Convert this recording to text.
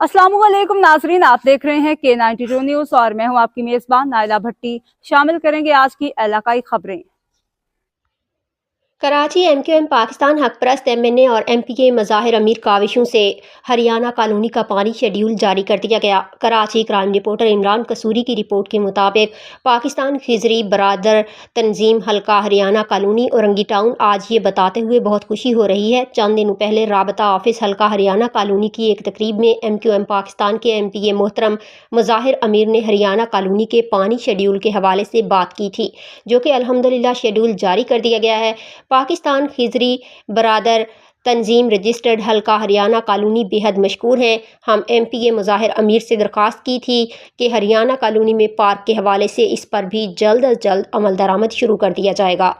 अस्सलाम वालेकुम नाजरीन, आप देख रहे हैं K92 न्यूज़ और मैं हूं आपकी मेज़बान नाइला भट्टी। शामिल करेंगे आज की इलाकाई खबरें। कराची MQM पाकिस्तान हक परस्त MNA और MPA मज़ाहिर अमीर काविशों से हरियाणा कॉलोनी का पानी शेड्यूल जारी कर दिया गया। कराची क्राइम रिपोर्टर इमरान कसूरी की रिपोर्ट के मुताबिक पाकिस्तान खिजरी बरादर तंजीम हल्का हरियाणा कॉलोनी औरंगी टाउन आज ये बताते हुए बहुत खुशी हो रही है। चंद दिनों पहले राबता ऑफिस हल्का हरियाणा कॉलोनी की एक तकरीब में MQM पाकिस्तान के MPA मोहतरम मज़ाहिर अमीर ने हरियाणा कॉलोनी के पानी शेड्यूल के हवाले से बात की थी, जो कि अल्हम्दुलिल्लाह शेड्यूल जारी कर दिया गया है। पाकिस्तान खिजरी बरादर तंजीम रजिस्टर्ड हल्का हरियाणा कॉलोनी बेहद मशहूर हैं। हम MPA मज़ाहिर अमीर से दरख्वास्त की थी कि हरियाणा कॉलोनी में पार्क के हवाले से इस पर भी जल्द अज जल्द अमल दरामद शुरू कर दिया जाएगा।